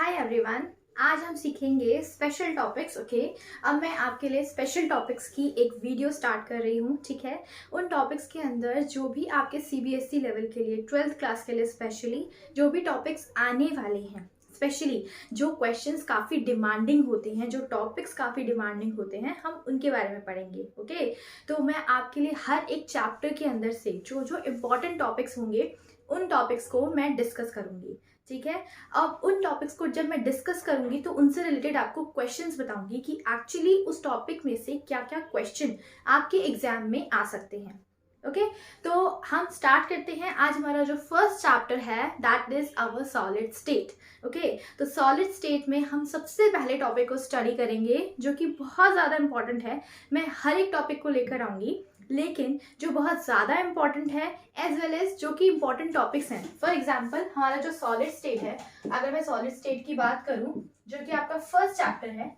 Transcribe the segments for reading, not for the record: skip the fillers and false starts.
Hi everyone. आज हम सीखेंगे स्पेशल टॉपिक्स। ओके, अब मैं आपके लिए स्पेशल टॉपिक्स की एक वीडियो स्टार्ट कर रही हूँ। ठीक है, उन टॉपिक्स के अंदर जो भी आपके सीबीएसई लेवल के लिए 12th क्लास के लिए स्पेशली जो भी टॉपिक्स आने वाले हैं, स्पेशली जो क्वेश्चंस काफ़ी डिमांडिंग होते हैं, जो टॉपिक्स काफ़ी डिमांडिंग होते हैं, हम उनके बारे में पढ़ेंगे। ओके, तो मैं आपके लिए हर एक चैप्टर के अंदर से जो जो इम्पोर्टेंट टॉपिक्स होंगे उन टॉपिक्स को मैं डिस्कस करूंगी। ठीक है, अब उन टॉपिक्स को जब मैं डिस्कस करूंगी तो उनसे रिलेटेड आपको क्वेश्चंस बताऊंगी कि एक्चुअली उस टॉपिक में से क्या क्या क्वेश्चन आपके एग्जाम में आ सकते हैं। ओके, तो हम स्टार्ट करते हैं। आज हमारा जो फर्स्ट चैप्टर है that is our solid state. Okay, तो सॉलिड स्टेट में हम सबसे पहले टॉपिक को स्टडी करेंगे जो कि बहुत ज़्यादा इंपॉर्टेंट है। मैं हर एक टॉपिक को लेकर आऊंगी, लेकिन जो बहुत ज़्यादा इंपॉर्टेंट है एज वेल एज जो कि इंपॉर्टेंट टॉपिक्स हैं। फॉर एग्जाम्पल हमारा जो सॉलिड स्टेट है, अगर मैं सॉलिड स्टेट की बात करूं जो कि आपका फर्स्ट चैप्टर है,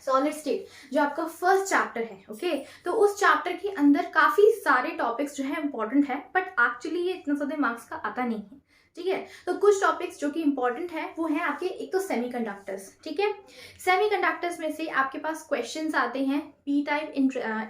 सॉलिड स्टेट जो आपका फर्स्ट चैप्टर है। ओके, तो उस चैप्टर के अंदर काफ़ी सारे टॉपिक्स जो है इंपॉर्टेंट है, बट एक्चुअली ये इतना ज़्यादा मार्क्स का आता नहीं है। ठीक है, तो कुछ टॉपिक्स जो कि इंपॉर्टेंट है वो है आपके, एक तो सेमीकंडक्टर्स। ठीक है, सेमीकंडक्टर्स में से आपके पास क्वेश्चंस आते हैं पी टाइप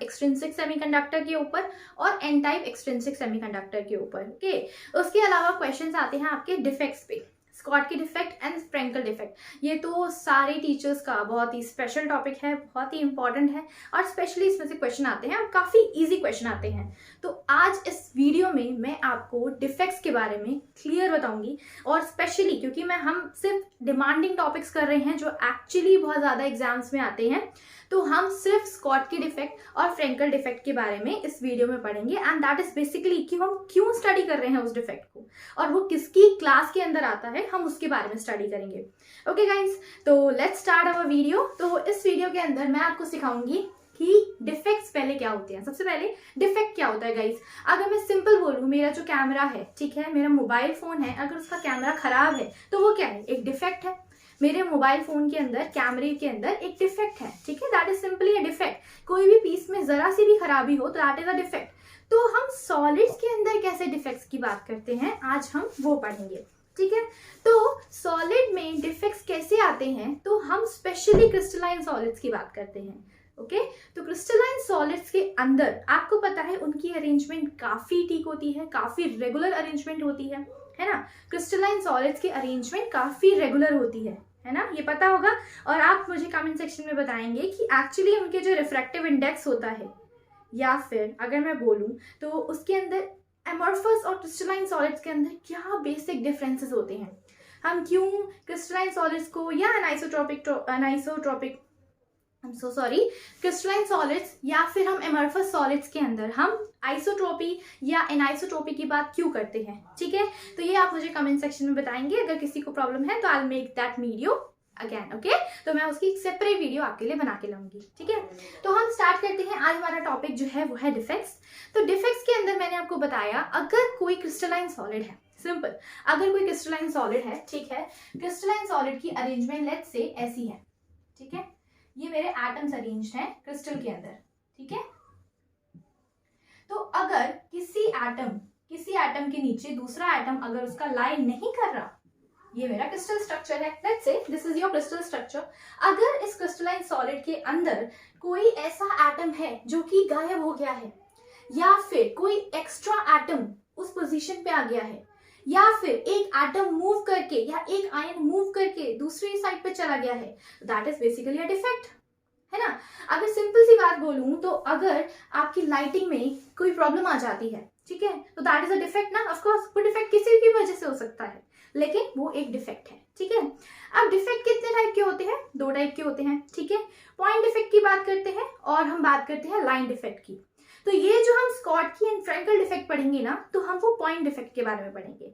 एक्सट्रिंसिक सेमीकंडक्टर के ऊपर और एन टाइप एक्सट्रिंसिक सेमीकंडक्टर के ऊपर। ओके, उसके अलावा क्वेश्चंस आते हैं आपके डिफेक्ट्स पे, Schottky defect and Frenkel defect. ये तो सारे टीचर्स का बहुत ही स्पेशल टॉपिक है, बहुत ही इंपॉर्टेंट है और स्पेशली इसमें से क्वेश्चन आते हैं और काफ़ी इजी क्वेश्चन आते हैं। तो आज इस वीडियो में मैं आपको डिफेक्ट्स के बारे में क्लियर बताऊंगी, और स्पेशली क्योंकि हम सिर्फ डिमांडिंग टॉपिक्स कर रहे हैं जो एक्चुअली बहुत ज़्यादा एग्जाम्स में आते हैं, तो हम सिर्फ स्कॉटकी डिफेक्ट और फ्रेंकल डिफेक्ट के बारे में इस वीडियो में पढ़ेंगे। एंड दैट इज बेसिकली कि हम क्यों स्टडी कर रहे हैं उस डिफेक्ट को और वो किसकी क्लास के अंदर आता है, हम उसके बारे में स्टडी करेंगे। ओके गाइज, तो लेट्स स्टार्ट आवर वीडियो। तो इस वीडियो के अंदर मैं आपको सिखाऊंगी कि डिफेक्ट्स पहले क्या होते हैं। सबसे पहले डिफेक्ट क्या होता है गाइज। अगर मैं सिंपल बोलूँ, मेरा जो कैमरा है, ठीक है, मेरा मोबाइल फोन है, अगर उसका कैमरा खराब है तो वो क्या है, एक डिफेक्ट है। मेरे मोबाइल फोन के अंदर, कैमरे के अंदर एक डिफेक्ट है। ठीक है, that is simply a defect. कोई भी पीस में जरा सी भी खराबी हो तो दैट इज अ डिफेक्ट। तो हम सॉलिड्स के अंदर कैसे डिफेक्ट्स की बात करते हैं, आज हम वो पढ़ेंगे। ठीक है, तो सॉलिड में डिफेक्ट्स कैसे आते हैं, तो हम स्पेशली क्रिस्टलाइन सॉलिड्स की बात करते हैं। ओके, तो क्रिस्टलाइन सॉलिड्स के अंदर आपको पता है उनकी अरेंजमेंट काफी ठीक होती है, काफी रेगुलर अरेंजमेंट होती है ना। क्रिस्टलाइन सॉलिड्स की अरेंजमेंट काफी रेगुलर होती है ना, ये पता होगा। और आप मुझे कमेंट सेक्शन में बताएंगे कि एक्चुअली उनके जो रिफ्रैक्टिव इंडेक्स होता है, या फिर अगर मैं बोलूं तो उसके अंदर एमॉर्फस और क्रिस्टलाइन सॉलिड्स के अंदर क्या बेसिक डिफरेंसेस होते हैं। हम क्यों क्रिस्टलाइन सॉलिड्स को या क्रिस्टलाइन सॉलिड्स या फिर हम एमॉर्फस सॉलिड्स के अंदर हम आइसोट्रोपी या एनाइसोट्रोपी की बात क्यों करते हैं। ठीक है, तो ये आप मुझे कमेंट सेक्शन में बताएंगे। अगर किसी को प्रॉब्लम है तो I will make that video again. Okay, तो मैं उसकी एक सेपरेट वीडियो आपके लिए बना के लाऊंगी। ठीक है, तो हम स्टार्ट करते हैं। आज हमारा टॉपिक जो है वो है डिफेक्ट्स। तो डिफेक्ट्स के अंदर मैंने आपको बताया, अगर कोई क्रिस्टलाइन सॉलिड है, सिंपल, अगर कोई क्रिस्टलाइन सॉलिड है, ठीक है, क्रिस्टलाइन सॉलिड की अरेंजमेंट लेट्स से ऐसी है। ठीक है, ये मेरे एटम्स अरेंज्ड हैं क्रिस्टल के अंदर। ठीक है, तो अगर किसी एटम के नीचे दूसरा एटम अगर उसका लाई नहीं कर रहा, ये मेरा क्रिस्टल स्ट्रक्चर है, let's say this is your crystal structure. अगर इस क्रिस्टलाइन सॉलिड के अंदर कोई ऐसा एटम है जो कि गायब हो गया है, या फिर कोई एक्स्ट्रा एटम उस पोजीशन पे आ गया है, या फिर एक एटम मूव करके या एक आयन मूव करके दूसरी साइड पे चला गया है, that is basically a defect, है ना। अगर सिंपल सी बात बोलूं तो अगर आपकी लाइटिंग में कोई प्रॉब्लम आ जाती है, ठीक है, तो दैट इज अ डिफेक्ट ना। ऑफ कोर्स वो डिफेक्ट किसी की वजह से हो सकता है, लेकिन वो एक डिफेक्ट है। ठीक है, अब डिफेक्ट कितने टाइप के होते हैं, दो टाइप के होते हैं। ठीक है, पॉइंट डिफेक्ट की बात करते हैं और हम बात करते हैं लाइन डिफेक्ट की। तो ये जो हम स्कॉटकी एंड फ्रेंकल डिफेक्ट पढ़ेंगे ना, तो हम वो पॉइंट डिफेक्ट के बारे में पढ़ेंगे।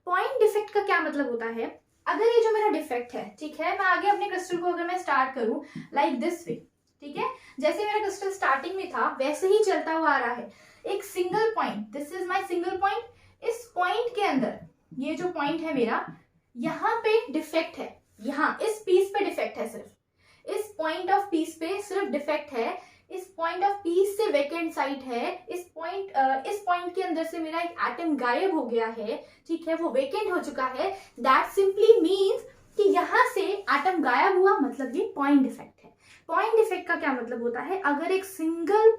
पॉइंट डिफेक्ट का क्या मतलब होता है, अगर ये जो मेरा डिफेक्ट है, ठीक है, मैं आगे अपने क्रिस्टल को अगर मैं स्टार्ट करूं लाइक दिस वे, ठीक है, जैसे मेरा क्रिस्टल स्टार्टिंग में था वैसे ही चलता हुआ आ रहा है। एक single point, this is my single point. इस पॉइंट के अंदर ये जो पॉइंट है मेरा, यहाँ पे डिफेक्ट है, यहाँ इस पीस पे डिफेक्ट है, सिर्फ इस पॉइंट ऑफ पीस पे सिर्फ डिफेक्ट है। इस पॉइंट ऑफ पीस से वेकेंट साइट है, इस पॉइंट के अंदर से मेरा एक एटम गायब हो गया है, ठीक है, वो वेकेंट हो चुका है। दैट सिंपली मीन्स एटम गायब हुआ मतलब ये पॉइंट डिफेक्ट है। पॉइंट डिफेक्ट का क्या मतलब होता है, अगर एक सिंगल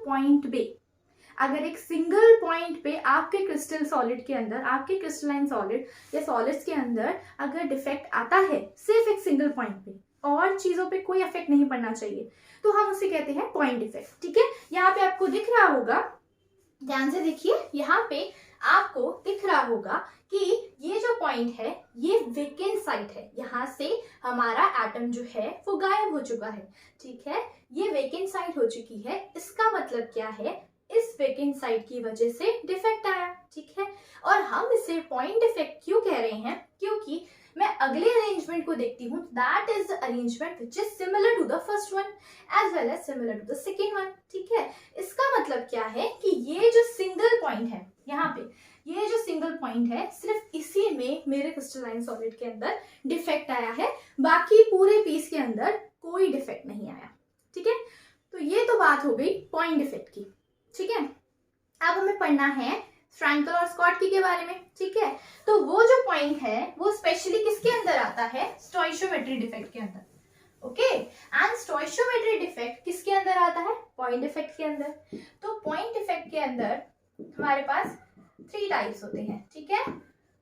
पॉइंट पे आपके क्रिस्टल सॉलिड के अंदर, आपके क्रिस्टलाइन सॉलिड या सॉलिड्स के अंदर अगर डिफेक्ट आता है सिर्फ एक सिंगल पॉइंट पे, और चीजों पे कोई इफेक्ट नहीं पड़ना चाहिए, तो हम उसे कहते हैं पॉइंट डिफेक्ट। ठीक है, यहाँ पे आपको दिख रहा होगा, ध्यान से देखिए, यहाँ पे आपको दिख रहा होगा कि ये जो पॉइंट है ये वेकेंट साइट है, यहाँ से हमारा एटम जो है वो गायब हो चुका है। ठीक है, ये वेकेंट साइट हो चुकी है, इसका मतलब क्या है, इस वेकेंट साइट की वजह से डिफेक्ट आया। ठीक है, और हम इसे पॉइंट डिफेक्ट क्यों कह रहे हैं, क्योंकि मैं अगले अरेंजमेंट को देखती हूँ, that is the arrangement which is similar to the first one as well as similar to the second one. ठीक है, इसका मतलब क्या है कि ये जो सिंगल पॉइंट है, यहाँ पे ये जो सिंगल पॉइंट है, सिर्फ इसी में मेरे क्रिस्टलाइन सॉलिड के अंदर डिफेक्ट आया है, बाकी पूरे पीस के अंदर कोई डिफेक्ट नहीं आया। ठीक है, तो ये तो बात हो गई पॉइंट डिफेक्ट की। ठीक है, अब हमें पढ़ना है फ्रैंकल और स्कॉटकी के बारे में। ठीक है, तो वो जो पॉइंट है वो स्पेशली किसके अंदर आता है, स्टोइशियोमेट्री डिफेक्ट के अंदर। ओके, एंड स्टोइशियोमेट्री डिफेक्ट किसके अंदर आता है, पॉइंट डिफेक्ट के अंदर। तो पॉइंट डिफेक्ट के अंदर हमारे पास 3 टाइप्स होते हैं। ठीक है,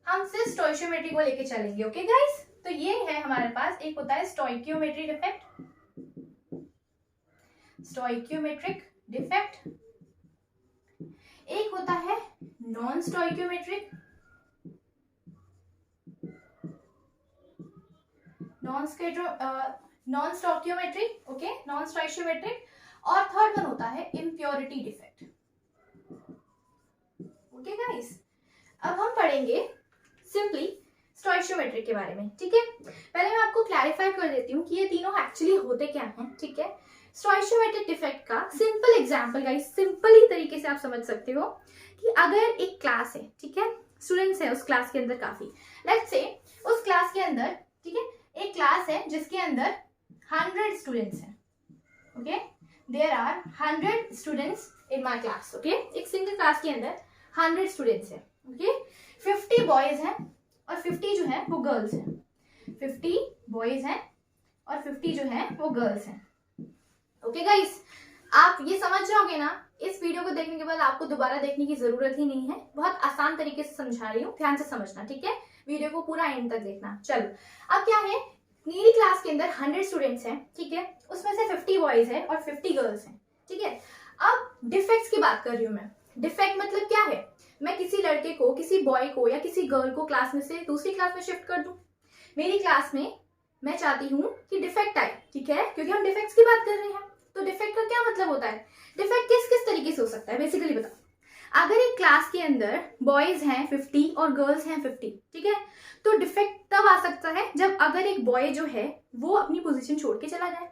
हम सिर्फ स्टोइशियोमेट्री को लेके चलेंगे। ओके गाइस, तो ये है हमारे पास, एक होता है स्टोइकियोमेट्री डिफेक्ट, स्टोइकियोमेट्रिक डिफेक्ट, एक होता है non stoichiometric, non stoichiometric, okay, non स्टोइशियोमेट्रिक, और थर्ड वन होता है इम्प्योरिटी डिफेक्ट। ओके गाइस, अब हम पढ़ेंगे सिंपली स्टोइशियोमेट्रिक के बारे में। ठीक है, पहले मैं आपको क्लैरिफाई कर देती हूँ कि ये तीनों एक्चुअली होते क्या हैं। ठीक है, स्टोइशियोमेट्रिक डिफेक्ट का सिंपल एग्जांपल गाइस, सिंपल ही तरीके से आप समझ सकते हो कि अगर एक क्लास है, ठीक है, स्टूडेंट्स है उस क्लास के अंदर काफी, लेट्स से उस क्लास के अंदर, ठीक है, एक क्लास है जिसके अंदर 100 स्टूडेंट्स हैं। Okay, there are 100 students in my class. Okay, एक सिंगल क्लास के अंदर 100 स्टूडेंट्स हैं। ओके, 50 बॉयज हैं और 50 जो है वो गर्ल्स हैं। 50 बॉयज हैं और 50 जो है वो गर्ल्स हैं। ओके गाइस, आप ये समझ जाओगे ना, इस वीडियो को देखने के बाद आपको दोबारा देखने की जरूरत ही नहीं है, बहुत आसान तरीके से समझा रही हूँ, ध्यान से समझना। ठीक है, वीडियो को पूरा एंड तक देखना। चलो, अब क्या है, मेरी क्लास के अंदर 100 स्टूडेंट्स हैं। ठीक है, उसमें से 50 बॉयज है और 50 गर्ल्स हैं। ठीक है, अब डिफेक्ट्स की बात कर रही हूँ मैं। डिफेक्ट मतलब क्या है, मैं किसी लड़के को, किसी बॉय को या किसी गर्ल को क्लास में से दूसरी क्लास में शिफ्ट कर दूं। मेरी क्लास में मैं चाहती हूँ कि डिफेक्ट आए। ठीक है, क्योंकि हम डिफेक्ट्स की बात कर रहे हैं, तो डिफेक्ट का क्या मतलब होता है, डिफेक्ट किस किस तरीके से हो सकता है, बेसिकली बताओ। अगर एक क्लास के अंदर बॉयज हैं 50 और गर्ल्स हैं 50, ठीक है, तो डिफेक्ट तब आ सकता है जब अगर एक बॉय जो है वो अपनी पोजीशन छोड़ के चला जाए।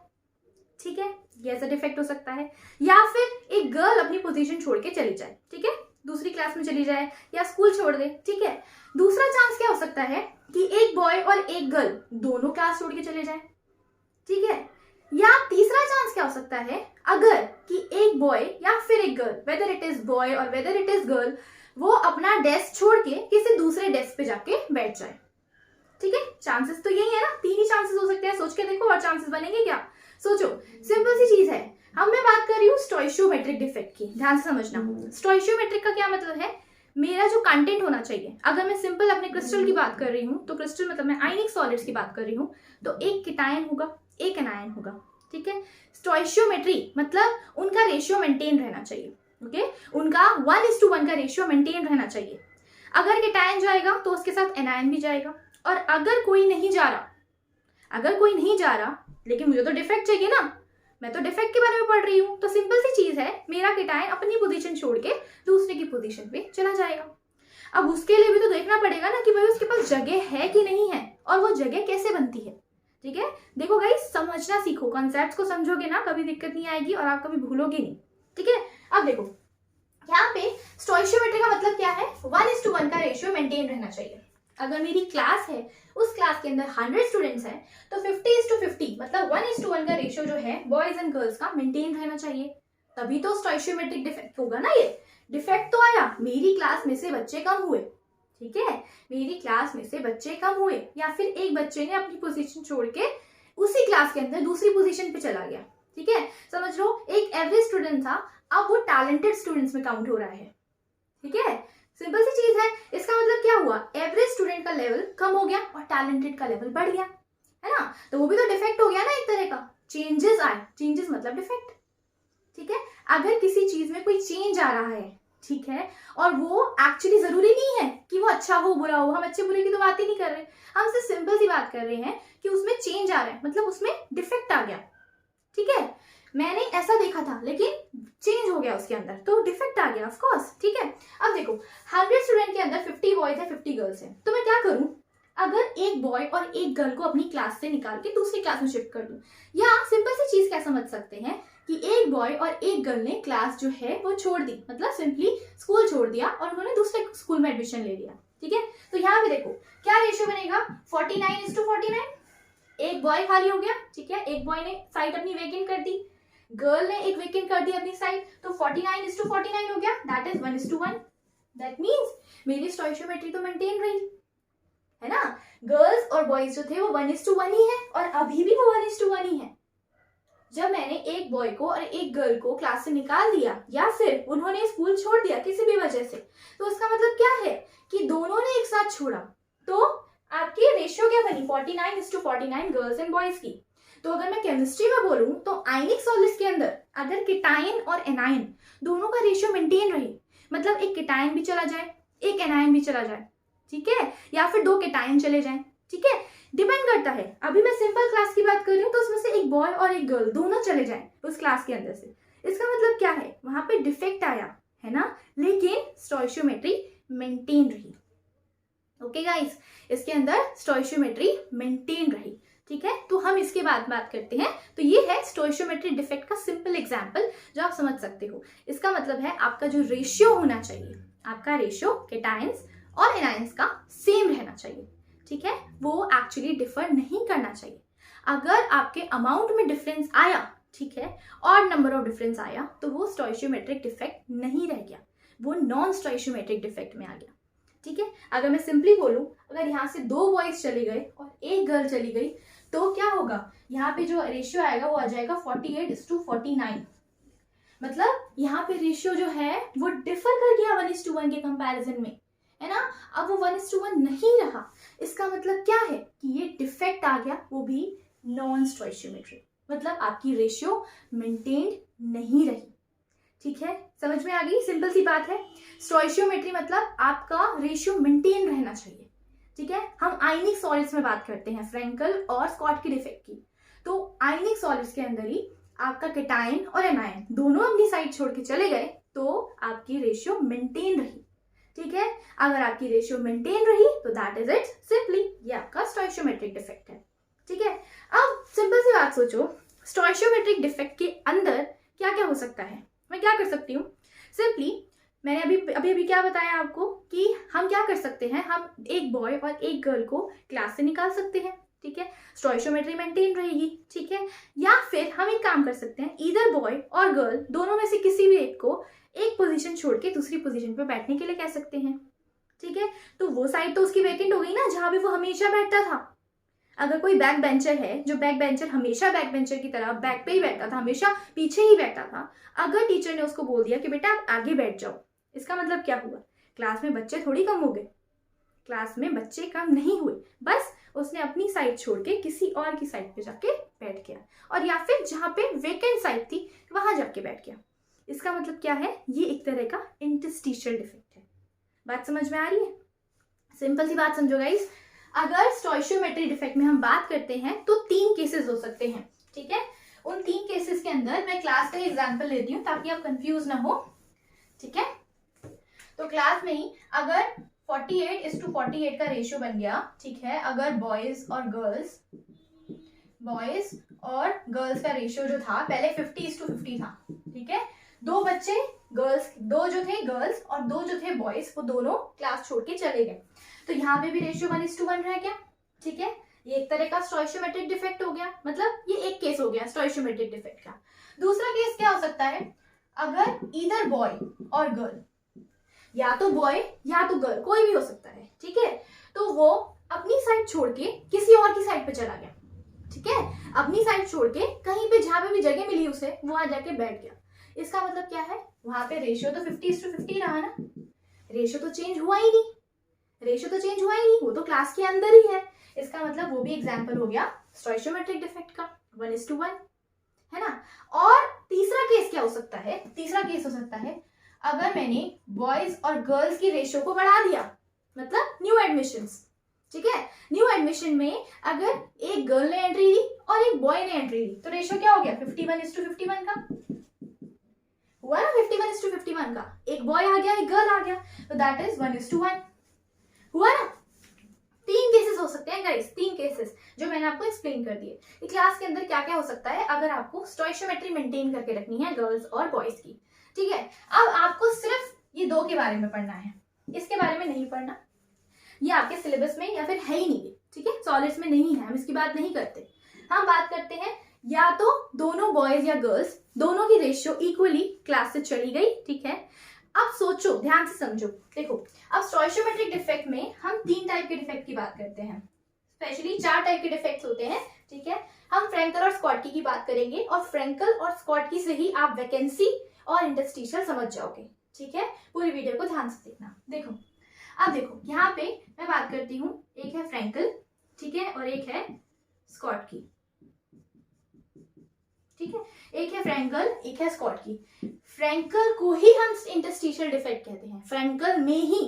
ठीक है, ये ऐसा डिफेक्ट हो सकता है, या फिर एक गर्ल अपनी पोजीशन छोड़ के चली जाए। ठीक है, दूसरी क्लास में चली जाए या स्कूल छोड़ दे। ठीक है, दूसरा चांस क्या हो सकता है कि एक बॉय और एक गर्ल दोनों क्लास छोड़ के चले जाए। ठीक है, या तीसरा चांस क्या हो सकता है, अगर कि एक बॉय या फिर एक girl, whether it is boy और वेदर इट इज गर्ल, वो अपना डेस्क छोड़ के किसी दूसरे डेस्क पे जाके बैठ जाए। ठीक है, चांसेस तो यही है ना, 3 ही चांसेस हो सकते हैं, सोच के देखो और चांसेस बनेंगे क्या, सोचो, सिंपल सी चीज है। हम मैं बात कर रही हूँ स्टोइशियोमेट्रिक डिफेक्ट की, ध्यान से समझना। स्टोइशियोमेट्रिक का क्या मतलब है, मेरा जो कंटेंट होना चाहिए, अगर मैं सिंपल अपने क्रिस्टल की बात कर रही हूँ, तो क्रिस्टल मतलब मैं आयनिक सॉलिड्स की बात कर रही हूँ, तो एक कीटायन होगा, एक एनायन होगा। ठीक है, स्टोइशियोमेट्री मतलब उनका रेशियो मेंटेन रहना चाहिए। ओके, उनका 1:1 का रेशियो मेंटेन रहना चाहिए। अगर कीटायन जाएगा तो उसके साथ एनायन भी जाएगा, और अगर कोई नहीं जा रहा, लेकिन मुझे तो डिफेक्ट चाहिए ना, मैं तो डिफेक्ट के बारे में पढ़ रही हूँ, तो सिंपल सी चीज है, मेरा कीटायन अपनी पोजीशन छोड़ के दूसरे की पोजीशन पे चला जाएगा। अब उसके लिए भी तो देखना पड़ेगा ना कि भाई उसके पास जगह है कि नहीं है, और वो जगह कैसे बनती है। ठीक है, देखो गाइस, समझना सीखो, कॉन्सेप्ट्स को समझोगे ना, कभी दिक्कत नहीं आएगी और आप कभी भूलोगे नहीं। ठीक है, अब देखो यहाँ पे स्टोइशियोमेट्री का मतलब क्या है, 1:1 का रेशियो मेंटेन रहना चाहिए। अगर मेरी क्लास है, उस क्लास के अंदर 100 स्टूडेंट्स हैं, तो 50:50 मतलब 1:1 का रेशियो जो है बॉयज एंड गर्ल्स का मेंटेन रहना चाहिए, तभी तो स्टोइशियोमेट्रिक डिफेक्ट होगा ना। ये डिफेक्ट तो आया, मेरी क्लास में से बच्चे कम हुए। ठीक है, मेरी क्लास में से बच्चे कम हुए, या फिर एक बच्चे ने अपनी पोजीशन छोड़ के उसी क्लास के अंदर दूसरी पोजीशन पे चला गया, ठीक है। समझ लो एक एवरेज स्टूडेंट था, अब वो टैलेंटेड स्टूडेंट्स में काउंट हो रहा है, ठीक है। सिंपल सी चीज है। इसका मतलब क्या हुआ, एवरेज स्टूडेंट का लेवल कम हो गया और टैलेंटेड का लेवल बढ़ गया, है ना। तो वो भी तो डिफेक्ट हो गया ना एक तरह का, चेंजेस आए, चेंजेस मतलब डिफेक्ट, ठीक है। अगर किसी चीज में कोई चेंज आ रहा है, ठीक है, और वो एक्चुअली जरूरी नहीं है कि वो अच्छा हो बुरा हो, हम अच्छे बुरे की तो बात ही नहीं कर रहे, हम सिर्फ सिंपल सी बात कर रहे हैं कि उसमें चेंज आ रहा है, मतलब उसमें डिफेक्ट आ गया, ठीक है। मैंने ऐसा देखा था लेकिन चेंज हो गया उसके अंदर, तो डिफेक्ट आ गया ऑफ कोर्स, ठीक है। अब देखो 100 स्टूडेंट के अंदर 50 बॉयज है 50 गर्ल्स है, तो मैं क्या करूं, अगर एक बॉय और एक गर्ल को अपनी क्लास से निकाल के दूसरी क्लास में शिफ्ट कर दूं, या सिंपल सी चीज क्या समझ सकते हैं कि एक बॉय और एक गर्ल ने क्लास जो है वो छोड़ दी, मतलब सिंपली स्कूल छोड़ दिया और उन्होंने दूसरे स्कूल में एडमिशन ले लिया, ठीक है। तो यहाँ पे देखो क्या रेशियो बनेगा, 49:49, एक बॉय खाली हो गया, ठीक है, एक बॉय ने साइड अपनी वेकेंट कर दी, गर्ल ने एक वेकेंट कर दी अपनी साइड, तो 49:49 हो गया, दैट इज 1:1। दैट मीन्स मेरी स्टोइशियोमेट्री तो मेंटेन रही, है ना। गर्ल्स और बॉयज जो थे वो 1:1 ही है और अभी भी वो 1:1 ही है। जब मैंने एक बॉय को और एक गर्ल को क्लास से निकाल दिया या फिर उन्होंने स्कूल छोड़ दिया किसी भी वजह से, तो उसका मतलब क्या है कि दोनों ने एक साथ छोड़ा, तो आपकी रेशियो क्या बनी, 49:49 गर्ल्स एंड बॉयज की। तो अगर मैं केमिस्ट्री में बोलूं तो आयनिक सॉलिड्स के अंदर अगर केटायन और एनायन दोनों का रेशियो मेंटेन रहे, मतलब एक केटायन भी चला जाए एक एनायन भी चला जाए, ठीक है, या फिर दो केटायन चले जाएं, ठीक है, डिपेंड करता है। अभी मैं सिंपल क्लास की बात कर रही हूँ तो उसमें से एक बॉय और एक गर्ल दोनों चले जाएं उस क्लास के अंदर से, इसका मतलब क्या है, वहां पे डिफेक्ट आया है ना, लेकिन स्टोइशियोमेट्री मेंटेन रही। ओके गाइस, इसके अंदर स्टोइशियोमेट्री मेंटेन रही, ठीक है। तो हम इसके बाद बात करते हैं, तो ये है स्टोइशियोमेट्री डिफेक्ट का सिंपल एग्जांपल जो आप समझ सकते हो। इसका मतलब है आपका जो रेशियो होना चाहिए, आपका रेशियो केटायंस और एनायंस का सेम रहना चाहिए, ठीक है, वो एक्चुअली डिफर नहीं करना चाहिए। अगर आपके अमाउंट में डिफरेंस आया, ठीक है, और नंबर ऑफ डिफरेंस आया, तो वो स्टोइशियोमेट्रिक डिफेक्ट नहीं रह गया, वो नॉन स्टोइशियोमेट्रिक डिफेक्ट में आ गया, ठीक है। अगर मैं सिंपली बोलूं, अगर यहाँ से दो बॉयज चले गए और एक गर्ल चली गई, तो क्या होगा, यहाँ पे जो रेशियो आएगा वो आ जाएगा 48:49, मतलब यहाँ पे रेशियो जो है वो डिफर कर गया 1:1 के कंपैरिजन में, है ना। अब वो 1:1 नहीं रहा, इसका मतलब क्या है कि ये डिफेक्ट आ गया, वो भी नॉन स्टोइशियोमेट्रिक, मतलब आपकी रेशियो मेंटेन्ड नहीं रही, ठीक है। समझ में आ गई, सिंपल सी बात है। स्टोइशियोमेट्री मतलब आपका रेशियो मेंटेन रहना चाहिए, ठीक है। हम आयनिक सॉलिड्स में बात करते हैं, फ्रेंकल और स्कॉटकी डिफेक्ट की, तो आयनिक सॉलिड्स के अंदर ही आपका केटायन और एनायन दोनों अपनी साइड छोड़ के चले गए, तो आपकी रेशियो मेंटेन रही, ठीक है। अगर आपकी रेशियो मेंटेन रही तो दैट इज इट, सिंपली ये आपका स्टोइशियोमेट्रिक डिफेक्ट है, ठीक है। अब सिंपल सी बात सोचो, स्टोइशियोमेट्रिक डिफेक्ट के अंदर क्या क्या हो सकता है, मैं क्या कर सकती हूँ, सिंपली मैंने अभी क्या बताया आपको कि हम क्या कर सकते हैं, हम एक बॉय और एक गर्ल को क्लास से निकाल सकते हैं, ठीक है, स्टोइशियोमेट्री मेंटेन रहेगी, ठीक है। या फिर हम एक काम कर सकते हैं, ईदर बॉय और गर्ल दोनों में से किसी भी एक को एक पोजीशन छोड़ के दूसरी पोजीशन पे बैठने के लिए कह सकते हैं, ठीक है। तो वो साइड तो उसकी वैकेंट हो गई ना, जहां भी वो हमेशा बैठता था। अगर कोई बैक बेंचर है, जो बैक बेंचर हमेशा बैक बेंचर की तरह बैक पे ही बैठता था, हमेशा पीछे ही बैठता था, अगर टीचर ने उसको बोल दिया कि बेटा आप आगे बैठ जाओ, इसका मतलब क्या हुआ, क्लास में बच्चे थोड़ी कम हो गए, क्लास में बच्चे कम नहीं हुए, बस उसने अपनी साइड छोड़ के किसी और की साइड पे जाके बैठ गया, और या फिर जहां पे वेकेंट साइड थी वहां जाके बैठ गया। इसका मतलब क्या है, ये एक तरह का इंटरस्टिशियल डिफेक्ट है। बात समझ में आ रही है, सिंपल सी बात समझो गाइस। अगर स्टोइशियोमेट्री डिफेक्ट में हम बात करते हैं तो 3 केसेस हो सकते हैं, ठीक है। उन 3 केसेस के अंदर मैं क्लास का एग्जांपल लेती हूँ ताकि आप कंफ्यूज ना हो, ठीक है। तो क्लास में ही अगर 48:48 का रेशियो बन गया, ठीक है, अगर बॉयज और गर्ल्स का रेशियो जो था पहले 50:50 था, ठीक है, दो बच्चे गर्ल्स, दो जो थे गर्ल्स और दो जो थे बॉयज, वो दोनों क्लास छोड़ के चले गए, तो यहाँ पे भी रेशियो 1:1 रह गया, ठीक है। ये एक तरह का स्टोइशियोमेट्रिक डिफेक्ट हो गया, मतलब ये एक केस हो गया स्टोइशियोमेट्रिक डिफेक्ट का। दूसरा केस क्या हो सकता है, अगर ईदर बॉय और गर्ल, या तो बॉय या तो गर्ल, कोई भी हो सकता है, ठीक है, तो वो अपनी साइड छोड़ के किसी और की साइड पे चला गया, ठीक है, अपनी साइड छोड़ के कहीं पे जहां पे भी जगह मिली उसे वहां जाके बैठ गया। इसका मतलब क्या है, वहां पे रेशियो तो 50:50 रहा ना, रेशियो तो चेंज हुआ ही नहीं, रेशियो तो चेंज हुआ ही नहीं, वो तो क्लास के अंदर ही है। इसका मतलब वो भी एग्जाम्पल हो गया स्टोइचियोमेट्रिक डिफेक्ट का, 1:1, है ना। और तीसरा केस क्या हो सकता है, तीसरा केस हो सकता है अगर मैंने बॉयज और गर्ल्स की रेशियो को बढ़ा दिया, मतलब न्यू एडमिशंस, ठीक है, न्यू एडमिशन में अगर एक गर्ल ने एंट्री ली और एक बॉय ने एंट्री ली तो रेशियो क्या हो गया, 51:51 का हुआ ना, 51:51 का, एक बॉय आ गया एक गर्ल आ गया, तो दैट इज 1:1 हुआ ना। 3 केसेस हो सकते हैं गाइस, 3 केसेस जो मैंने आपको एक्सप्लेन कर दिए कि क्लास के अंदर क्या क्या हो सकता है अगर आपको स्टोइचियोमेट्री मेंटेन करके रखनी है गर्ल्स और बॉयज की, ठीक है। अब आपको सिर्फ ये 2 के बारे में पढ़ना है, इसके बारे में नहीं पढ़ना, ये आपके सिलेबस में या फिर है ही नहीं, ठीक है, सॉलिड्स में नहीं है, हम इसकी बात नहीं करते। हम बात करते हैं या तो दोनों बॉयज या गर्ल्स दोनों की रेशियो इक्वली क्लास से चली गई, ठीक है। अब सोचो, ध्यान से समझो, देखो अब स्टोइचियोमेट्रिक डिफेक्ट में हम 3 टाइप के डिफेक्ट की बात करते हैं, स्पेशली 4 टाइप के डिफेक्ट्स होते हैं, ठीक है। हम फ्रैंकल और स्कॉटकी की बात करेंगे और फ्रैंकल और स्कॉटकी से ही आप वैकेंसी और इंटरस्टिशियल समझ जाओगे, ठीक है। पूरी वीडियो को ध्यान से देखना। देखो अब देखो यहाँ पे मैं बात करती हूँ, एक है फ्रैंकल, ठीक है, और एक है स्कॉटकी, ठीक है, एक है फ्रैंकल एक है स्कॉटकी। फ्रैंकल को ही हम इंटरस्टिशियल डिफेक्ट कहते हैं, फ्रैंकल में ही,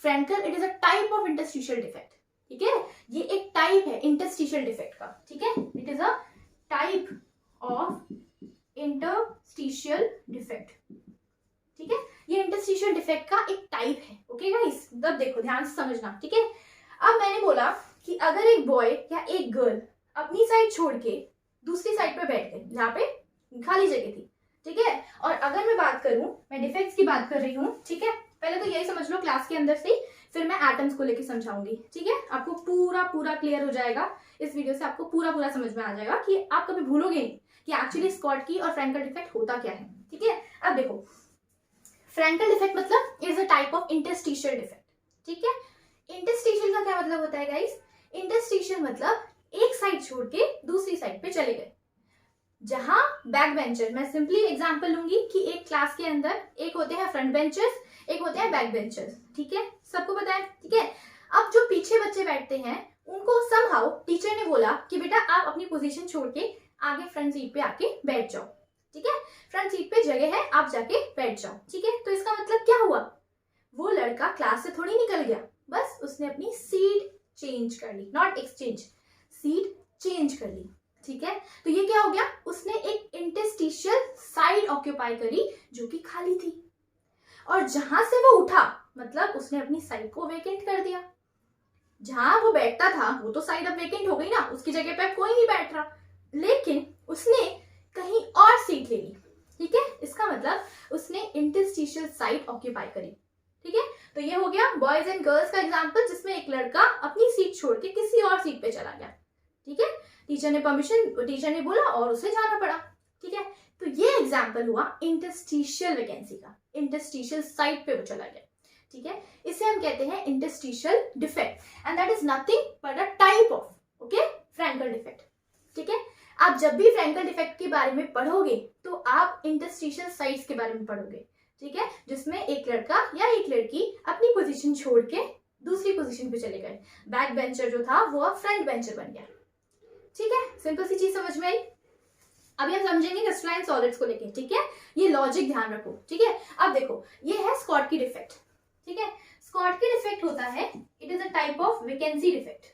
Frenkel it is a type of interstitial defect, ठीक है, ये एक टाइप है इंटरस्टिशियल डिफेक्ट का, ठीक है, it is a type of interstitial defect, ठीक है, ये इंटरस्टिशियल डिफेक्ट का एक टाइप है, ओके गाइस। अब देखो ध्यान से समझना, ठीक है। अब मैंने बोला कि अगर एक बॉय या एक गर्ल अपनी साइड छोड़ के दूसरी साइड पे बैठ गए जहाँ पे खाली जगह थी, ठीक है, और अगर मैं बात करूं, मैं डिफेक्ट्स की बात कर रही हूँ, ठीक है, पहले तो यही समझ लो क्लास के अंदर से, फिर मैं एटम्स को लेके समझाऊंगी, ठीक है, आपको पूरा पूरा क्लियर हो जाएगा इस वीडियो से, आपको पूरा पूरा समझ में आ जाएगा कि आप कभी भूलोगे नहीं कि एक्चुअली स्कॉटकी और फ्रैंकल डिफेक्ट होता क्या है, ठीक है। अब देखो फ्रैंकल डिफेक्ट मतलब is a type of interstitial defect, ठीक है। इंटरस्टिशियल का क्या मतलब होता है गाइस, इंटरस्टिशियल मतलब एक साइड छोड़ के दूसरी साइड पे चले गए, जहां बैक बेंचर, मैं सिंपली एग्जांपल लूंगी कि एक क्लास के अंदर एक होते हैं फ्रंट बेंचर्स, एक होते हैं बैक बेंचर्स, ठीक है, सबको पता है, ठीक है। अब जो पीछे बच्चे बैठते हैं उनको समहाउ टीचर ने बोला कि बेटा आप अपनी पोजीशन छोड़ के आगे फ्रंट सीट पे आके बैठ जाओ, ठीक है, फ्रंट सीट पे जगह है आप जाके बैठ जाओ, ठीक है। तो इसका मतलब क्या हुआ, वो लड़का क्लास से थोड़ी निकल गया, बस उसने अपनी सीट चेंज कर ली, नॉट एक्सचेंज, सीट चेंज कर ली, ठीक है। तो ये क्या हो गया, उसने एक इंटरस्टिशियल साइड ऑक्यूपाई करी जो कि खाली थी, और जहां से वो उठा मतलब उसने अपनी साइड को वेकेंट कर दिया, जहां वो बैठता था वो तो साइड अब वेकेंट हो गई ना, उसकी जगह पे कोई नहीं बैठ रहा, लेकिन उसने कहीं और सीट ले ली, ठीक है। इसका मतलब उसने इंटरस्टिशियल साइड ऑक्यूपाई करी, ठीक है। तो ये हो गया बॉयज एंड गर्ल्स का एग्जांपल जिसमें एक लड़का अपनी सीट छोड़ के किसी और सीट पे चला गया, ठीक है, टीचर ने परमिशन, टीचर ने बोला और उसे जाना पड़ा, ठीक है। तो ये एग्जांपल हुआ इंटरस्टिशियल वैकेंसी का, इंटरस्टिशियल साइड पे वो चला गया, ठीक है। इसे हम कहते हैं interstitial defect and that is nothing but a type of, okay, Frenkel defect, ठीक है। आप जब भी फ्रैंकल डिफेक्ट के बारे में पढ़ोगे तो आप इंटरस्टिशियल साइड्स के बारे में पढ़ोगे, ठीक है, जिसमें एक लड़का या एक लड़की अपनी पोजीशन छोड़ के दूसरी पोजीशन पे चले गए, बैक बेंचर जो था वो अब फ्रंट बेंचर बन गया, ठीक है। सिंपल सी चीज समझ में आई। अभी हम समझेंगे क्रिस्टलाइन सॉलिड्स को लेके, ठीक है, ये लॉजिक ध्यान रखो, ठीक है। अब देखो ये है स्कॉटकी डिफेक्ट, ठीक है, स्कॉटकी डिफेक्ट होता है, it is a type of vacancy defect,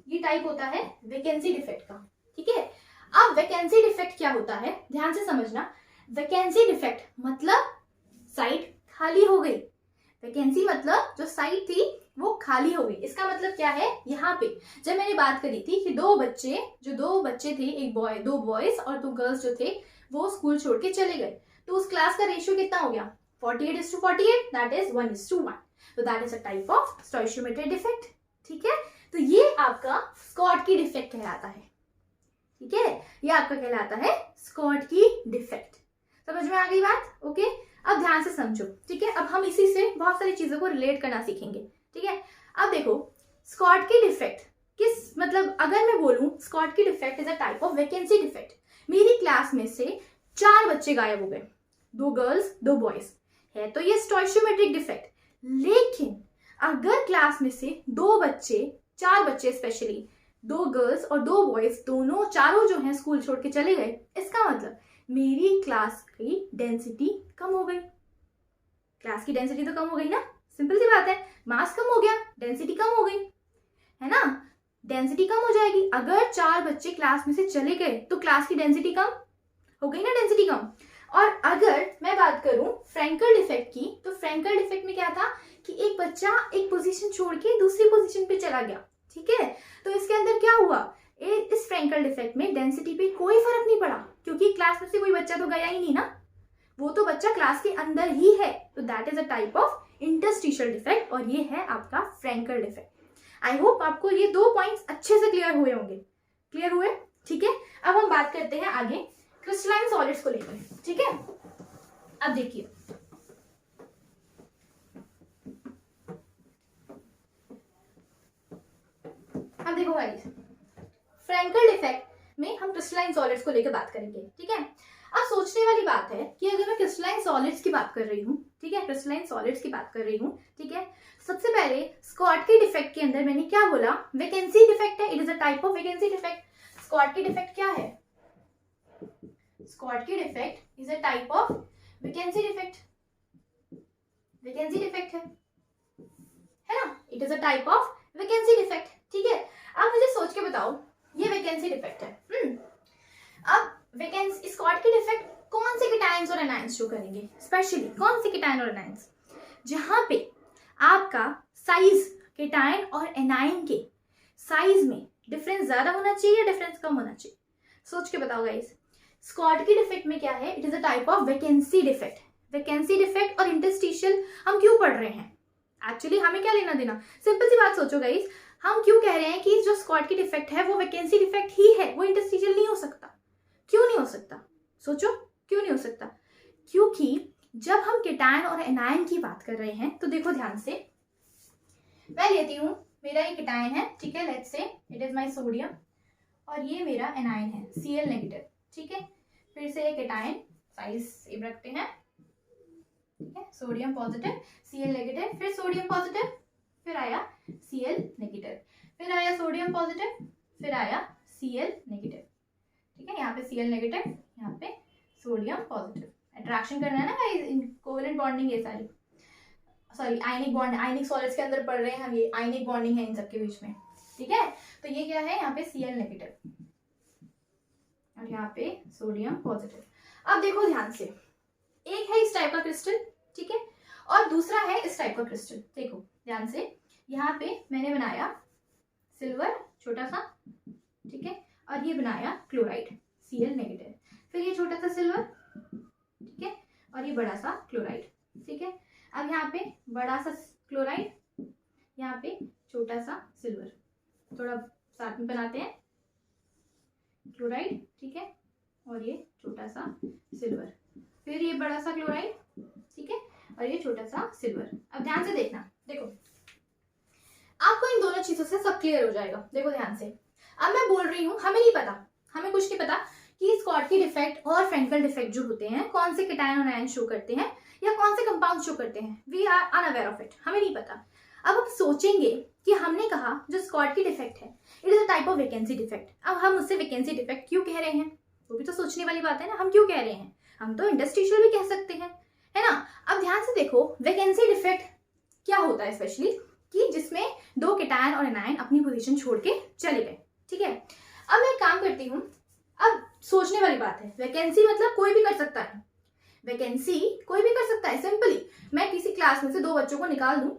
ये टाइप होता है वैकेंसी डिफेक्ट का, ठीक है। अब वैकेंसी डिफेक्ट क्या होता है ध्यान से समझना, वैकेंसी डिफेक्ट मतलब साइड खाली हो गई, वैकेंसी मतलब जो साइड थी वो खाली हो गई। इसका मतलब क्या है, यहाँ पे जब मैंने बात करी थी कि दो बच्चे थे, एक बॉय, 2 बॉयज और 2 गर्ल्स जो थे वो स्कूल छोड़ के चले गए, तो उस क्लास का रेशियो कितना हो गया, 48:48, दैट इज 1:1, तो that is a type of stoichiometric defect, ठीक है। तो ये आपका स्कॉटकी डिफेक्ट कहलाता है, ठीक है, ये आपका कहलाता है स्कॉटकी डिफेक्ट। समझ में आ गई बात, ओके। अब ध्यान से समझो, ठीक है, अब हम इसी से बहुत सारी चीजों को रिलेट करना सीखेंगे, ठीक है। अब देखो स्कॉटकी डिफेक्ट किस मतलब अगर मैं बोलूं Schottky defect is a type of vacancy defect, मेरी क्लास में से 4 बच्चे गायब हो गए, 2 गर्ल्स 2 बॉयज, है तो ये स्टोइशियोमेट्रिक डिफेक्ट। लेकिन अगर क्लास में से 2 बच्चे 4 बच्चे स्पेशली 2 गर्ल्स और 2 बॉयज दोनों चारों जो हैं स्कूल छोड़ के चले गए, इसका मतलब मेरी क्लास की डेंसिटी कम हो गई। क्लास की डेंसिटी तो कम हो गई ना, सिंपल सी बात है, मास कम हो गया, डेंसिटी कम हो गई, है ना। डेंसिटी कम हो जाएगी, अगर 4 बच्चे क्लास में से चले गए तो क्लास की डेंसिटी कम हो गई ना, डेंसिटी कम। और अगर मैं बात करूं फ्रैंकल डिफेक्ट की, तो फ्रैंकल डिफेक्ट में क्या था कि एक बच्चा एक पोजीशन छोड़ के दूसरी पोजीशन पे चला गया, ठीक है। तो इसके अंदर क्या हुआ, इस फ्रैंकल डिफेक्ट में डेंसिटी पे कोई फर्क नहीं पड़ा, क्योंकि क्लास में से कोई बच्चा तो गया ही नहीं ना, वो तो बच्चा क्लास के अंदर ही है। तो that is a type of interstitial defect और ये है आपका फ्रैंकल डिफेक्ट। आई होप आपको ये 2 पॉइंट्स अच्छे से क्लियर हुए होंगे। क्लियर हुए, ठीक है। अब हम बात करते हैं आगे क्रिस्टलाइन सॉलिड्स को लेकर, ठीक है। अब देखिए, अब देखो गाइस, फ्रैंकल डिफेक्ट में हम क्रिस्टलाइन सॉलिड्स को लेकर बात करेंगे, ठीक है। अब सोचने वाली बात है कि अगर मैं क्रिस्टलाइन सॉलिड्स की बात कर रही हूँ, ठीक है, क्रिस्टलाइन सॉलिड्स की बात कर रही हूँ, ठीक है। सबसे पहले स्कॉटकी डिफेक्ट के अंदर मैंने क्या बोला, वैकेंसी डिफेक्ट है, it is a type of vacancy defect. Schottky defect क्या है, Schottky defect is a type of vacancy defect, vacancy defect है ना, it is a type of vacancy defect, ठीक है। अब मुझे सोच के बताओ, ये वैकेंसी डिफेक्ट है। अब वैकेंसी स्कॉटकी डिफेक्ट कौन से केटायंस और एनायंस शो करेंगे, स्पेशली कौन से केटायन और एनायंस, जहां पे आपका साइज केटायन और एनायन के साइज में डिफरेंस ज्यादा होना चाहिए या डिफरेंस कम होना चाहिए, सोच के बताओ गाइस। स्कॉटकी डिफेक्ट में क्या है, it is a type of vacancy defect. Vacancy defect और इंटरस्टिशियल हम क्यों पढ़ रहे हैं, एक्चुअली हमें क्या लेना देना, सिंपल सी बात सोचो गाइस, हम क्यों कह रहे हैं कि जो स्कॉटकी डिफेक्ट है वो वैकेंसी डिफेक्ट ही है, वो इंटरस्टिशियल नहीं हो सकता। क्यों नहीं हो सकता, सोचो क्यों नहीं हो सकता, क्योंकि जब हम केटायन और एनायन की बात कर रहे हैं तो देखो ध्यान से, मैं लेती हूं, मेरा ये केटायन है, ठीक है, let's say it is my sodium, और ये मेरा एनायन है Cl नेगेटिव, ठीक है। फिर से ये केटायन साइज सेम रखते हैं, ठीक है, सोडियम पॉजिटिव Cl नेगेटिव, फिर सोडियम पॉजिटिव, फिर आया Cl नेगेटिव, फिर आया सोडियम पॉजिटिव, फिर आया Cl नेगेटिव, ठीक है। यहाँ पे Cl नेगेटिव, यहाँ पे सोडियम पॉजिटिव, अट्रैक्शन करना है ना, कोवेलेंट बॉन्डिंग ये सारी, सॉरी आयनिक बॉन्ड, आयनिक सॉलिड्स के अंदर पढ़ रहे हैं हम, ये आयनिक बॉन्डिंग है इन सबके बीच में, ठीक है। तो ये क्या है, यहाँ पे Cl नेगेटिव और यहाँ पे सोडियम पॉजिटिव। अब देखो ध्यान से, एक है इस टाइप का क्रिस्टल, ठीक है, और दूसरा है इस टाइप का क्रिस्टल। देखो ध्यान से, यहाँ पे मैंने बनाया सिल्वर छोटा सा, ठीक है, और ये बनाया क्लोराइड Cl नेगेटिव, फिर ये छोटा सा सिल्वर, ठीक है, और ये बड़ा सा क्लोराइड, ठीक है। अब यहाँ पे बड़ा सा क्लोराइड, यहाँ पे छोटा सा सिल्वर, थोड़ा साथ में बनाते हैं, क्लोराइड, ठीक है, और ये छोटा सा सिल्वर, फिर ये बड़ा सा क्लोराइड, ठीक है, और ये छोटा सा सिल्वर। अब ध्यान से देखना, देखो आपको इन दोनों चीजों से सब क्लियर हो जाएगा। देखो ध्यान से, अब मैं बोल रही हूँ, हमें नहीं पता, हमें कुछ नहीं पता कि स्कॉटकी डिफेक्ट और फ्रैंकल डिफेक्ट जो होते हैं कौन से केटायन और आयन शो करते हैं या कौन से कंपाउंड शो करते हैं, we are unaware of it, हमें नहीं पता। अब हम सोचेंगे कि हमने कहा जो स्कॉटकी डिफेक्ट है it is a type of vacancy defect, अब हम उससे वैकेंसी डिफेक्ट क्यों कह रहे हैं, वो भी तो सोचने वाली बात है ना, हम क्यों कह रहे हैं, हम तो इंटरस्टिशियल भी कह सकते हैं, है ना। अब ध्यान से देखो, वैकेंसी डिफेक्ट क्या होता है स्पेशली, कि जिसमें 2 केटायन और एनायन अपनी पोजीशन छोड़ के चले गए, ठीक है। अब मैं काम करती हूँ, अब सोचने वाली बात है, वैकेंसी मतलब कोई भी कर सकता है, वैकेंसी कोई भी कर सकता है, सिंपली मैं किसी क्लास में से 2 बच्चों को निकाल दूं,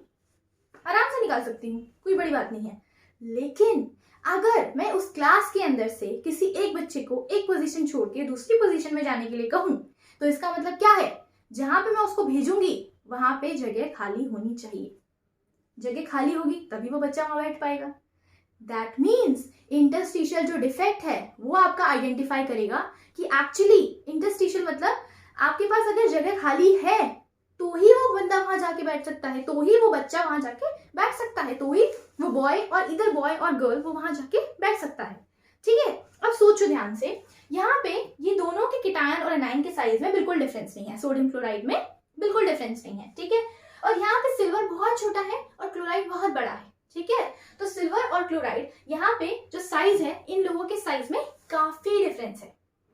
आराम से निकाल सकती हूँ, कोई बड़ी बात नहीं है। लेकिन अगर मैं उस क्लास के अंदर से किसी एक बच्चे को एक पोजीशन छोड़ के दूसरी पोजीशन में जाने के लिए कहूँ, तो इसका मतलब क्या है, जहां पे मैं उसको भेजूंगी वहां पे जगह खाली होनी चाहिए, जगह खाली होगी तभी वो बच्चा वहां बैठ पाएगा। दैट मीन्स इंटरस्टिशियल जो डिफेक्ट है वो आपका आइडेंटिफाई करेगा कि एक्चुअली इंटरस्टिशियल मतलब आपके पास अगर जगह खाली है तो ही वो बंदा वहां जाके बैठ सकता है, तो ही वो बच्चा वहां जाके बैठ सकता है, तो ही वो बॉय और इधर बॉय और गर्ल वो वहां जाके बैठ सकता है। ठीक है, अब सोचो ध्यान से, यहाँ पे ये दोनों के कीटायन और एनायन के साइज में बिल्कुल डिफरेंस नहीं है, सोडियम क्लोराइड में बिल्कुल डिफरेंस नहीं है। ठीक है, और यहाँ पे सिल्वर बहुत छोटा है और क्लोराइड बहुत बड़ा है। ठीक है, तो सिल्वर और क्लोराइड यहाँ पे जो साइज है, इन लोगों के साइज में काफी डिफरेंस है।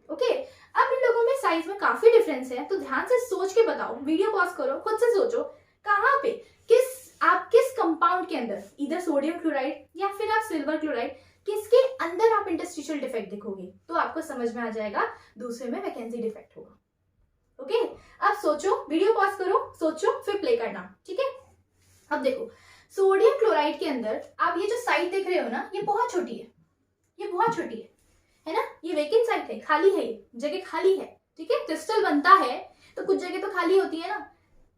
ओके, अब इन लोगों में साइज में काफी डिफरेंस है, तो ध्यान से सोच के बताओ, वीडियो पॉज करो, खुद से सोचो, कहाँ पे किस कंपाउंड के अंदर, इधर सोडियम क्लोराइड या फिर आप सिल्वर क्लोराइड, किसके अंदर आप इंटरस्टिशियल डिफेक्ट देखोगे, तो आपको समझ में आ जाएगा दूसरे में वैकेंसी डिफेक्ट होगा। ओके, अब सोचो, वीडियो पॉज करो, सोचो, फिर प्ले करना। ठीक है, अब देखो सोडियम क्लोराइड के अंदर आप ये जो साइट देख रहे हो ना, ये बहुत छोटी है, ये बहुत छोटी है ना, ये वेकेंट साइट है, खाली है, ये जगह खाली है। ठीक है, क्रिस्टल बनता है तो कुछ जगह तो खाली होती है ना।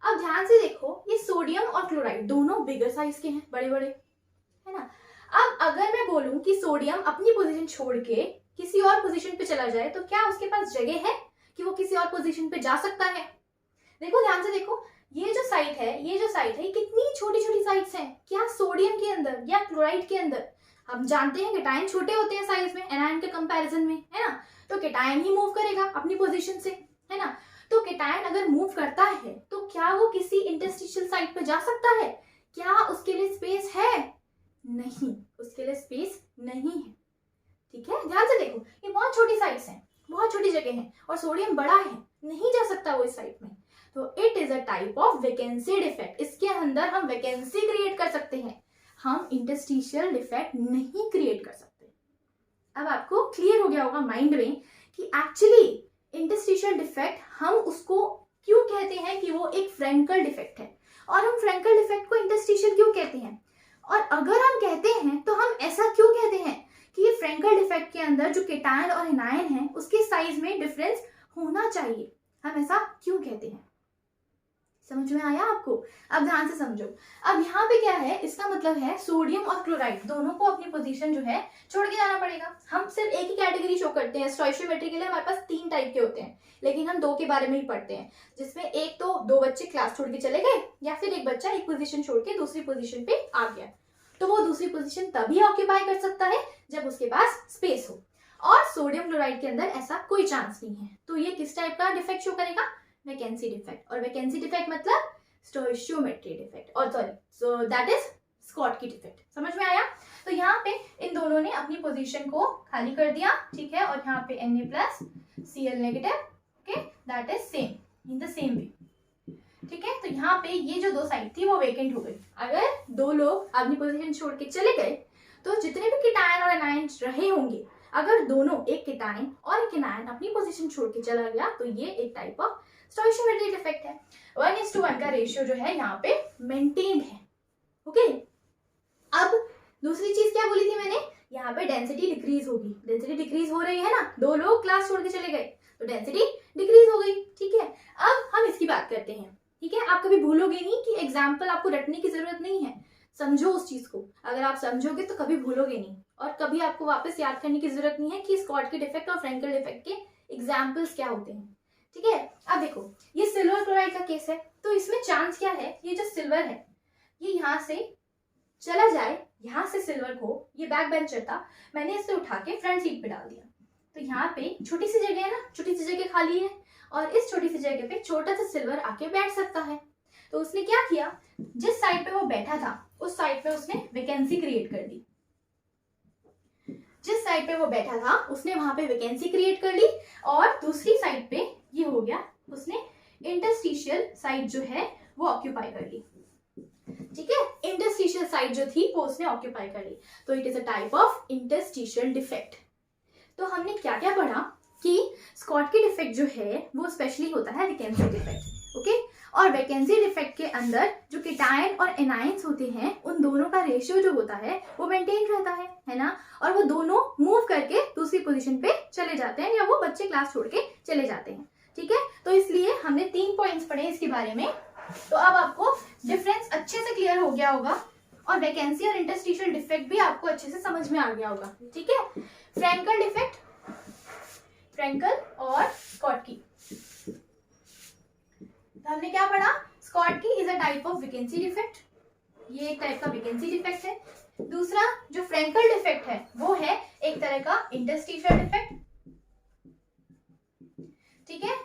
अब ध्यान से देखो, ये सोडियम और क्लोराइड दोनों बिगर साइज के हैं, बड़े बड़े, है ना। अब अगर मैं बोलूं कि सोडियम अपनी पोजीशन छोड़ के किसी और पोजीशन पे चला जाए, तो क्या उसके पास जगह है कि वो किसी और पोजीशन पे जा सकता है? देखो ध्यान से देखो, ये जो साइट है, ये जो साइट है, कितनी छोटी छोटी साइट्स हैं, क्या सोडियम के अंदर या क्लोराइड के अंदर। हम जानते हैं केटायन छोटे होते हैं साइज में एनायन के कंपैरिजन में, है ना, तो केटायन ही मूव करेगा अपनी पोजीशन से, है ना। तो केटायन अगर मूव करता है तो क्या वो किसी इंटरस्टिशियल साइट पे जा सकता है? क्या उसके लिए स्पेस है? नहीं, उसके लिए स्पेस नहीं है। ठीक है, ध्यान से देखो, ये बहुत छोटी साइट्स हैं, बहुत छोटी जगह है, और सोडियम बड़ा है, नहीं जा सकता वो इस साइट में। तो it is a type of vacancy defect, इसके अंदर हम वैकेंसी क्रिएट कर सकते हैं, हम इंटरस्टिशियल डिफेक्ट नहीं क्रिएट कर सकते। अब आपको क्लियर हो गया होगा माइंड में कि एक्चुअली इंटरस्टिशियल डिफेक्ट हम उसको क्यों कहते हैं कि वो एक फ्रैंकल डिफेक्ट है, और हम फ्रैंकल डिफेक्ट को इंटरस्टिशियल क्यों कहते हैं, और अगर हम कहते हैं तो हम ऐसा क्यों कहते हैं कि ये फ्रैंकल डिफेक्ट के अंदर जो केटायन और एनायन है उसके साइज में डिफरेंस होना चाहिए, हम ऐसा क्यों कहते हैं। समझ में आया आपको? अब ध्यान से समझो, अब यहाँ पे क्या है, इसका मतलब है सोडियम और क्लोराइड दोनों को अपनी पोजीशन जो है छोड़ के जाना पड़ेगा। हम सिर्फ एक ही कैटेगरी शो करते हैं, स्टोइशियोमेट्री के लिए हमारे पास 3 टाइप के होते हैं, लेकिन हम 2 के बारे में ही पढ़ते हैं, जिसमें एक तो 2 बच्चे क्लास छोड़ के चले गए, या फिर एक बच्चा एक पोजीशन छोड़ के दूसरी पोजीशन पे आ गया, तो वो दूसरी पोजीशन तभी ऑक्यूपाई कर सकता है जब उसके पास स्पेस हो, और सोडियम क्लोराइड के अंदर ऐसा कोई चांस नहीं है। तो ये किस टाइप का डिफेक्ट शो करेगा? Vacancy defect. और वैकेंसी डिफेक्ट मतलब स्टोइशियोमेट्री डिफेक्ट, और sorry, so that is Schottky defect. समझ में आया? तो यहाँ पे इन दोनों ने अपनी पोजीशन को खाली कर दिया, ठीक है, और यहाँ पे Na+Cl negative, okay, that is same in the same way. ठीक है, तो यहाँ पे ये जो 2 साइड थी वो वेकेंट हो गई। अगर 2 लोग अपनी पोजीशन छोड़ के चले गए तो जितने भी कीटायन और एनायन रहे होंगे, अगर दोनों, एक कीटायन और एक एनायन अपनी पोजीशन छोड़ के चला गया, तो ये एक टाइप ऑफ स्टोइशियोमेट्री डिफेक्ट है। 1:1 का रेशियो जो है यहाँ पे मेंटेन्ड है। ओके, अब दूसरी चीज क्या बोली थी मैंने, यहाँ पे डेंसिटी डिक्रीज होगी, डेंसिटी डिक्रीज हो रही है ना, 2 लोग क्लास छोड़ के चले गए तो डेंसिटी डिक्रीज हो गई। ठीक है, अब हम इसकी बात करते हैं। ठीक है, आप कभी भूलोगे नहीं कि एग्जाम्पल आपको रटने की जरूरत नहीं है, समझो उस चीज को, अगर आप समझोगे तो कभी भूलोगे नहीं, और कभी आपको वापस याद करने की जरूरत नहीं है कि स्कॉटकी डिफेक्ट और फ्रैंकल डिफेक्ट के एग्जाम्पल्स क्या होते हैं। ठीक है, अब देखो ये सिल्वर क्लोराइड का केस है, तो इसमें चांस क्या है, ये जो सिल्वर है ये यहाँ से चला जाए, यहाँ से सिल्वर को, ये बैक बेंचर था, मैंने इसे उठा के फ्रंट सीट पे डाल दिया, तो यहाँ पे छोटी सी जगह है ना, छोटी सी जगह खाली है, और इस छोटी सी जगह पे छोटा सा सिल्वर आके बैठ सकता है। तो उसने क्या किया, जिस साइड पे वो बैठा था उस साइड पे उसने वैकेंसी क्रिएट कर दी, जिस साइड पे वो बैठा था उसने वहां पे वैकेंसी क्रिएट कर ली, और दूसरी साइड पे ये हो गया, उसने इंटरस्टिशियल साइड जो है वो ऑक्यूपाई कर ली। ठीक है, इंटरस्टिशियल साइड जो थी वो उसने ऑक्यूपाई कर ली, तो it is a type of interstitial defect. तो हमने क्या क्या पढ़ा कि स्कॉटकी डिफेक्ट जो है वो स्पेशली होता है वैकेंसी डिफेक्ट। ओके, और वैकेंसी डिफेक्ट के अंदर जो कीटायन और एनायंस होते हैं उन दोनों का रेशियो जो होता है वो मेंटेन रहता है ना, और वो दोनों मूव करके दूसरी पोजीशन पे चले जाते हैं, या वो बच्चे क्लास छोड़ के चले जाते हैं। ठीक है, तो इसलिए हमने 3 पॉइंट्स पढ़े इसके बारे में, तो अब आपको डिफरेंस अच्छे से क्लियर हो गया होगा, और वैकेंसी और इंटरस्टिशियल डिफेक्ट भी आपको अच्छे से समझ में आ गया होगा। ठीक है, फ्रैंकल डिफेक्ट, फ्रैंकल और स्कॉटकी, तो हमने क्या पढ़ा, Schottky is a type of vacancy defect, ये एक टाइप का वैकेंसी डिफेक्ट है। दूसरा जो फ्रेंकल डिफेक्ट है वो है एक तरह का इंटरस्टिशियल डिफेक्ट, ठीक है।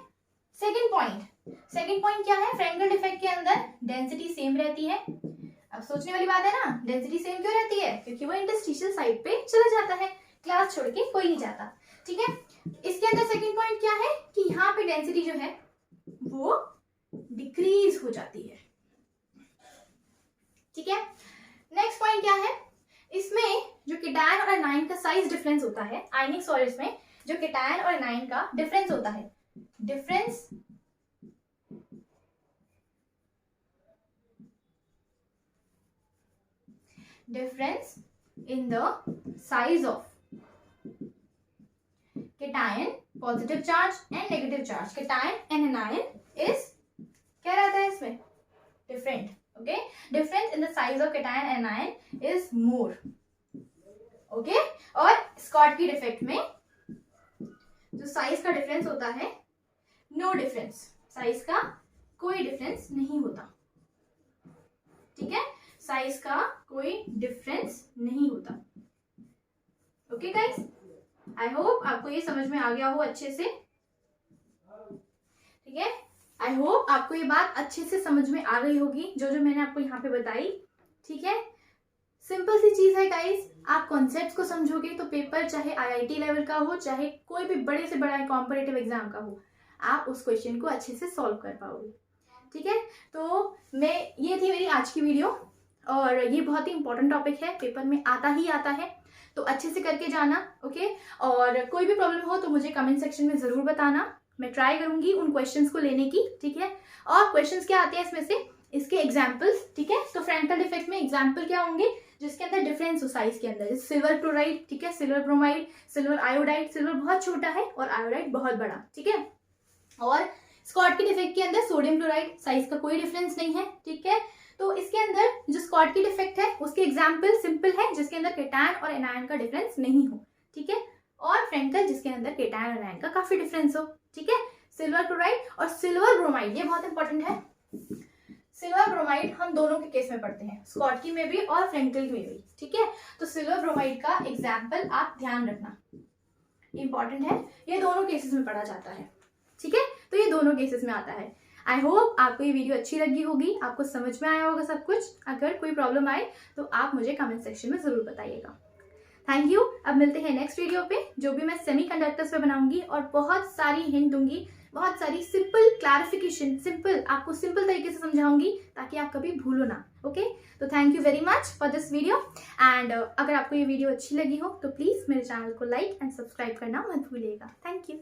सेकंड पॉइंट क्या है, फ्रेंकल डिफेक्ट के अंदर डेंसिटी सेम रहती है। अब सोचने वाली बात है ना, डेंसिटी सेम क्यों रहती है, क्योंकि वो इंटरस्टिशियल साइड पे चला जाता है, क्लास छोड़ के कोई नहीं जाता, ठीक है। इसके अंदर सेकंड पॉइंट क्या है कि यहाँ पे डेंसिटी जो है वो डिक्रीज हो जाती है, ठीक है। नेक्स्ट पॉइंट क्या है, इसमें जो केटायन और एनायन का साइज डिफरेंस होता है, आयनिक सॉलिड्स में जो केटायन और एनायन का डिफरेंस होता है, difference in the size of cation, positive charge and negative charge, cation and anion is क्या रहता है इसमें, different, okay, difference in the size of cation and anion is more, okay। और Schottky defect में जो size का difference होता है, नो डिफरेंस, साइज का कोई डिफरेंस नहीं होता, ठीक है, साइज का कोई डिफरेंस नहीं होता, ओके गाइस। आई होप आपको ये समझ में आ गया हो अच्छे से, ठीक है। आई होप आपको ये बात अच्छे से समझ में आ गई होगी जो जो मैंने आपको यहाँ पे बताई, ठीक है। सिंपल सी चीज है गाइस, आप कॉन्सेप्ट्स को समझोगे तो पेपर चाहे आईआईटी लेवल का हो, चाहे कोई भी बड़े से बड़ा कॉम्पिटिटिव एग्जाम का हो, आप उस क्वेश्चन को अच्छे से सॉल्व कर पाओगे, ठीक है। तो ये थी मेरी आज की वीडियो, और ये बहुत ही इंपॉर्टेंट टॉपिक है, पेपर में आता ही आता है, तो अच्छे से करके जाना, ओके। और कोई भी प्रॉब्लम हो तो मुझे कमेंट सेक्शन में जरूर बताना, मैं ट्राई करूंगी उन क्वेश्चंस को लेने की, ठीक है। और क्वेश्चंस क्या आते हैं इसमें से, इसके एग्जाम्पल्स, ठीक है। तो फ्रेंकल डिफेक्ट में एग्जाम्पल क्या होंगे, जिसके अंदर डिफरेंस हो साइज के अंदर, जैसे सिल्वर क्लोराइड, ठीक है, silver bromide, silver iodide, silver बहुत छोटा है और आयोडाइड बहुत बड़ा, ठीक है। और स्कॉटकी डिफेक्ट के अंदर सोडियम क्लोराइड, साइज का कोई डिफरेंस नहीं है, ठीक है। तो इसके अंदर जो स्कॉटकी डिफेक्ट है उसके एग्जाम्पल सिंपल है, जिसके अंदर केटायन और एनायन का डिफरेंस नहीं हो, ठीक है। और फ्रेंकल जिसके अंदर केटायन और एनायन का काफी डिफरेंस हो, ठीक है। सिल्वर क्लोराइड और सिल्वर ब्रोमाइड, ये बहुत इंपॉर्टेंट है। सिल्वर ब्रोमाइड हम दोनों के केस में पढ़ते हैं, स्कॉटकी में भी और फ्रेंकल में भी, ठीक है। तो सिल्वर ब्रोमाइड का एग्जाम्पल आप ध्यान रखना, इंपॉर्टेंट है, ये दोनों केसेस में पढ़ा जाता है, ठीक है। तो ये दोनों केसेस में आता है। आई होप आपको ये वीडियो अच्छी लगी होगी, आपको समझ में आया होगा सब कुछ। अगर कोई प्रॉब्लम आए तो आप मुझे कमेंट सेक्शन में जरूर बताइएगा। Thank you. अब मिलते हैं नेक्स्ट वीडियो पे, जो भी मैं सेमीकंडक्टर्स पे बनाऊंगी और बहुत सारी हिंट दूंगी, बहुत सारी सिंपल क्लैरिफिकेशन, सिंपल आपको सिंपल तरीके से समझाऊंगी ताकि आप कभी भूलो ना, ओके। तो thank you very much for this video, and अगर आपको ये वीडियो अच्छी लगी हो तो प्लीज मेरे चैनल को लाइक एंड सब्सक्राइब करना मत भूलिएगा। Thank you.